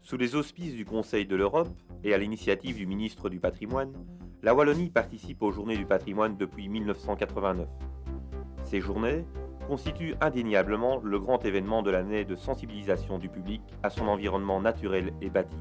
Sous les auspices du Conseil de l'Europe et à l'initiative du ministre du Patrimoine, la Wallonie participe aux Journées du patrimoine depuis 1989. Ces journées constituent indéniablement le grand événement de l'année de sensibilisation du public à son environnement naturel et bâti.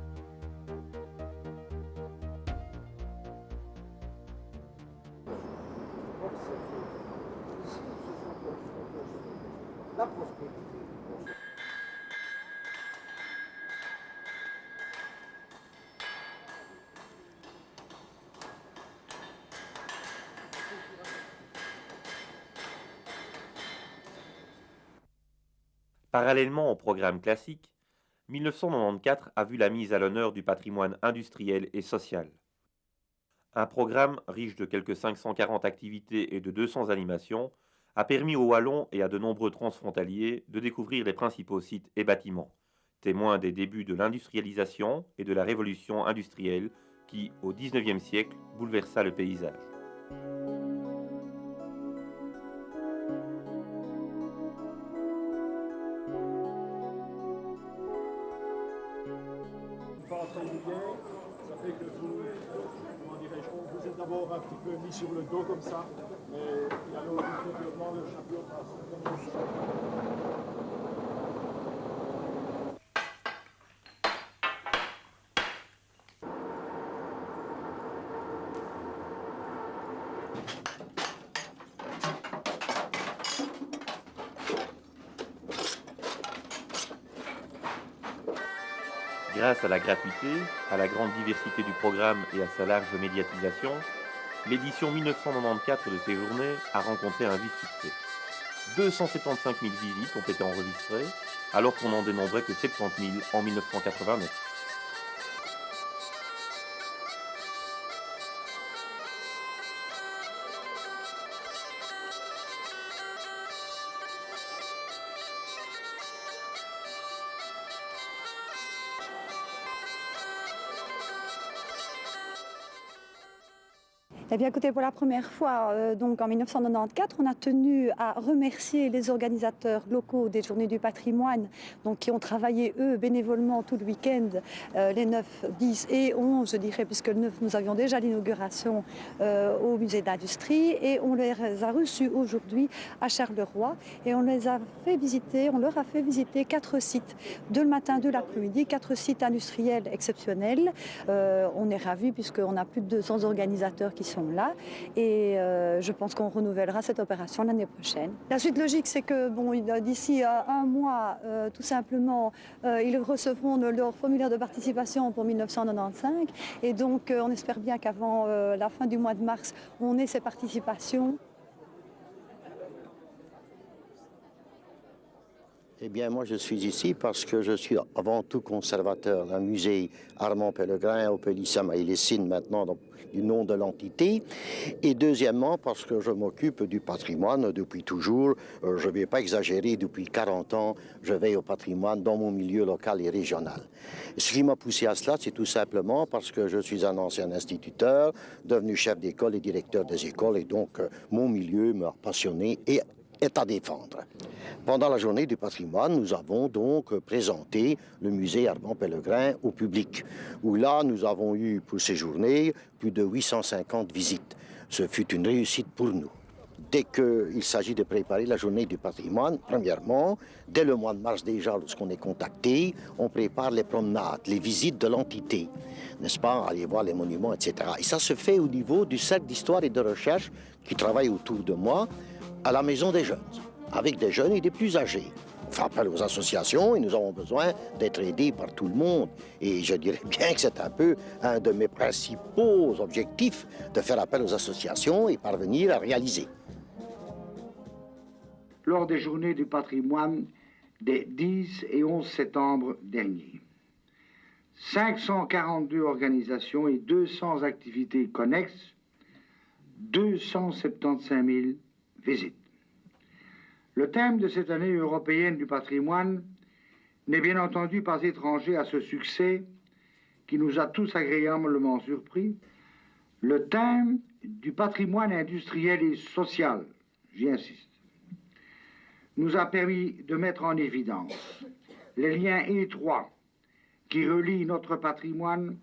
Parallèlement au programme classique, 1994 a vu la mise à l'honneur du patrimoine industriel et social. Un programme riche de quelques 540 activités et de 200 animations a permis aux Wallons et à de nombreux transfrontaliers de découvrir les principaux sites et bâtiments, témoins des débuts de l'industrialisation et de la révolution industrielle qui, au XIXe siècle, bouleversa le paysage. Ça fait que vous, comment dirais-je, vous êtes d'abord un petit peu mis sur le dos comme ça, et alors ultérieurement le chapeau passe comme ça. Grâce à la gratuité, à la grande diversité du programme et à sa large médiatisation, l'édition 1994 de ces journées a rencontré un vif succès. 275 000 visites ont été enregistrées, alors qu'on n'en dénombrait que 70 000 en 1989. Eh bien, écoutez, pour la première fois, donc en 1994, on a tenu à remercier les organisateurs locaux des Journées du patrimoine, donc qui ont travaillé, eux, bénévolement tout le week-end, les 9, 10 et 11, je dirais, puisque le 9, nous avions déjà l'inauguration au musée d'industrie, et on les a reçus aujourd'hui à Charleroi, et on les a fait visiter, on leur a fait visiter 4 sites, 2 le matin, 2 l'après-midi, 4 sites industriels exceptionnels. On est ravis puisqu'on a plus de 200 organisateurs qui sont là, et je pense qu'on renouvellera cette opération l'année prochaine. La suite logique, c'est que d'ici un mois, tout simplement, ils recevront leur formulaire de participation pour 1995, et donc on espère bien qu'avant la fin du mois de mars, on ait ces participations. Eh bien, moi, je suis ici parce que je suis avant tout conservateur d'un musée Armand Pellegrin au Pélissam à Illessines, maintenant du nom de l'entité. Et deuxièmement, parce que je m'occupe du patrimoine depuis toujours. Je ne vais pas exagérer, depuis 40 ans, je veille au patrimoine dans mon milieu local et régional. Ce qui m'a poussé à cela, c'est tout simplement parce que je suis un ancien instituteur, devenu chef d'école et directeur des écoles, et donc mon milieu m'a passionné et est à défendre. Pendant la journée du patrimoine, nous avons donc présenté le musée Armand Pellegrin au public, où là, nous avons eu pour ces journées plus de 850 visites. Ce fut une réussite pour nous. Dès qu'il s'agit de préparer la journée du patrimoine, premièrement, dès le mois de mars déjà, lorsqu'on est contacté, on prépare les promenades, les visites de l'entité, n'est-ce pas, aller voir les monuments, etc. Et ça se fait au niveau du cercle d'histoire et de recherche qui travaille autour de moi, à la maison des jeunes, avec des jeunes et des plus âgés. On fait appel aux associations et nous avons besoin d'être aidés par tout le monde. Et je dirais bien que c'est un peu un de mes principaux objectifs de faire appel aux associations et parvenir à réaliser. Lors des journées du patrimoine des 10 et 11 septembre derniers, 542 organisations et 200 activités connexes, 275 000 visite. Le thème de cette année européenne du patrimoine n'est bien entendu pas étranger à ce succès qui nous a tous agréablement surpris. Le thème du patrimoine industriel et social, j'y insiste, nous a permis de mettre en évidence les liens étroits qui relie notre patrimoine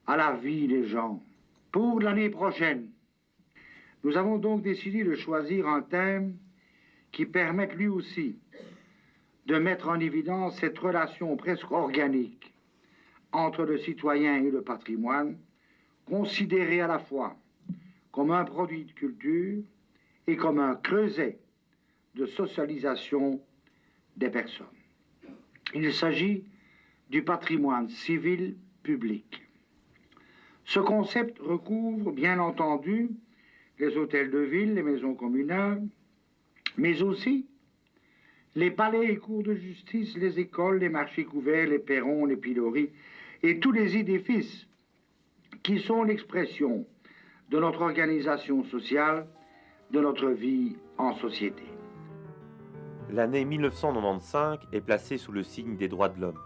à la vie des gens. Pour l'année prochaine, nous avons donc décidé de choisir un thème qui permette lui aussi de mettre en évidence cette relation presque organique entre le citoyen et le patrimoine, considéré à la fois comme un produit de culture et comme un creuset de socialisation des personnes. Il s'agit du patrimoine civil public. Ce concept recouvre, bien entendu, les hôtels de ville, les maisons communales, mais aussi les palais et cours de justice, les écoles, les marchés couverts, les perrons, les piloris et tous les édifices qui sont l'expression de notre organisation sociale, de notre vie en société. L'année 1995 est placée sous le signe des droits de l'homme.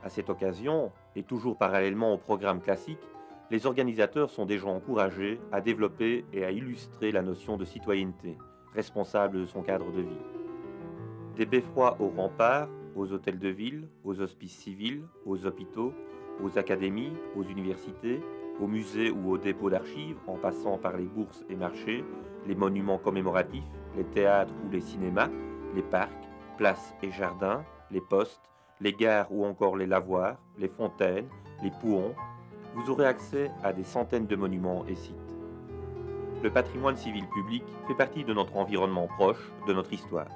À cette occasion, et toujours parallèlement au programme classique, les organisateurs sont déjà encouragés à développer et à illustrer la notion de citoyenneté, responsable de son cadre de vie. Des beffrois aux remparts, aux hôtels de ville, aux hospices civils, aux hôpitaux, aux académies, aux universités, aux musées ou aux dépôts d'archives, en passant par les bourses et marchés, les monuments commémoratifs, les théâtres ou les cinémas, les parcs, places et jardins, les postes, les gares ou encore les lavoirs, les fontaines, les pouhons, vous aurez accès à des centaines de monuments et sites. Le patrimoine civil public fait partie de notre environnement proche, de notre histoire.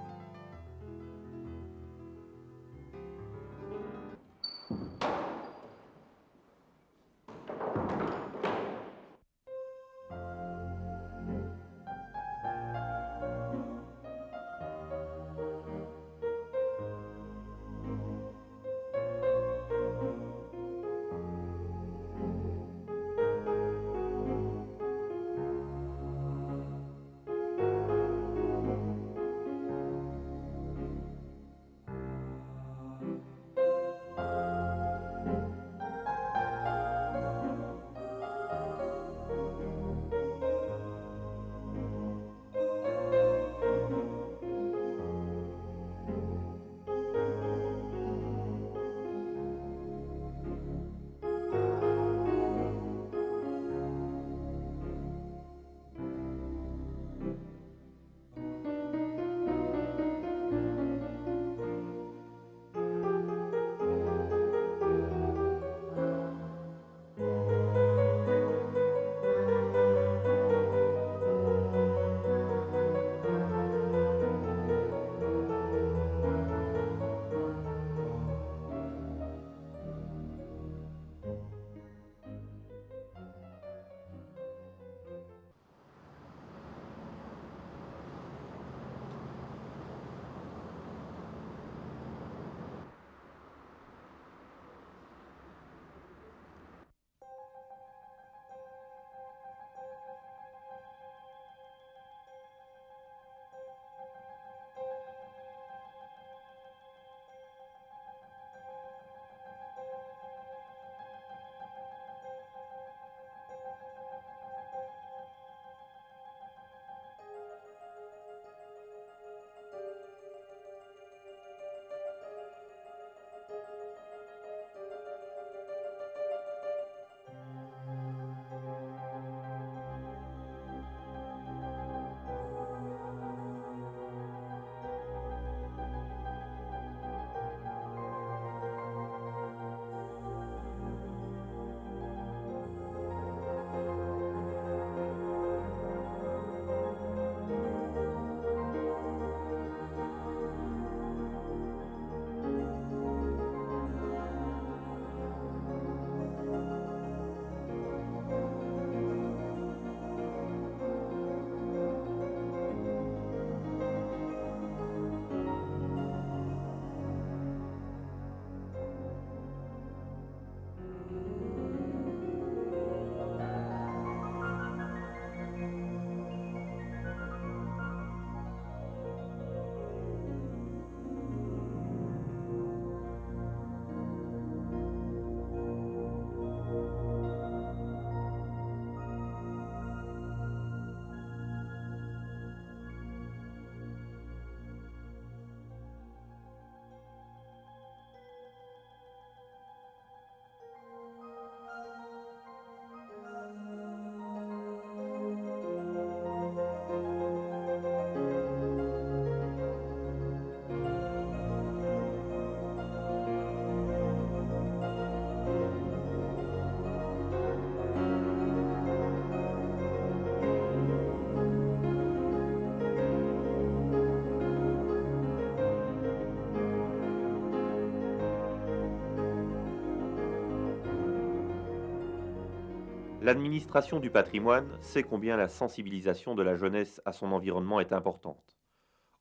L'administration du patrimoine sait combien la sensibilisation de la jeunesse à son environnement est importante.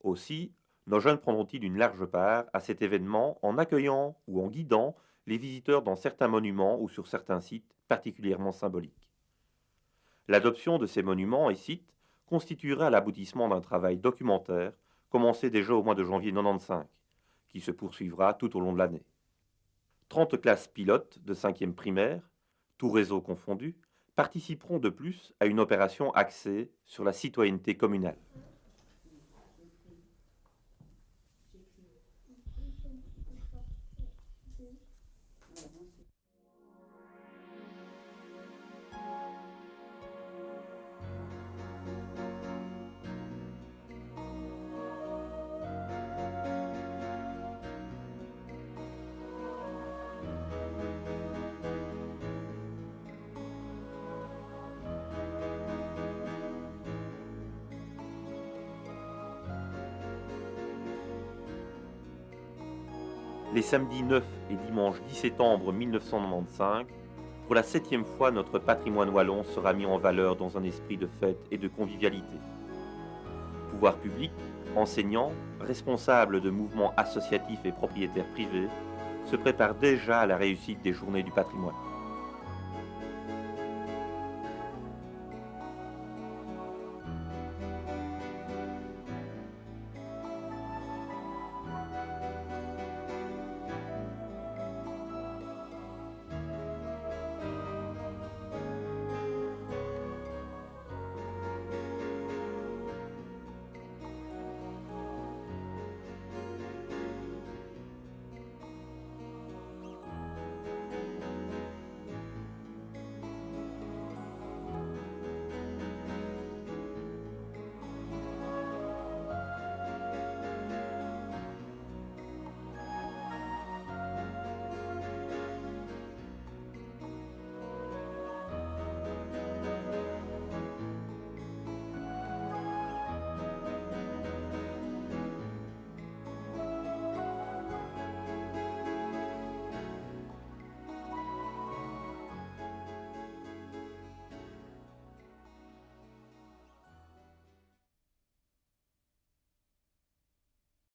Aussi, nos jeunes prendront-ils une large part à cet événement en accueillant ou en guidant les visiteurs dans certains monuments ou sur certains sites particulièrement symboliques. L'adoption de ces monuments et sites constituera l'aboutissement d'un travail documentaire commencé déjà au mois de janvier 1995, qui se poursuivra tout au long de l'année. 30 classes pilotes de 5e primaire, tout réseau confondu, participeront de plus à une opération axée sur la citoyenneté communale. Les samedis 9 et dimanche 10 septembre 1995, pour la 7e fois, notre patrimoine wallon sera mis en valeur dans un esprit de fête et de convivialité. Pouvoirs publics, enseignants, responsables de mouvements associatifs et propriétaires privés se préparent déjà à la réussite des Journées du patrimoine.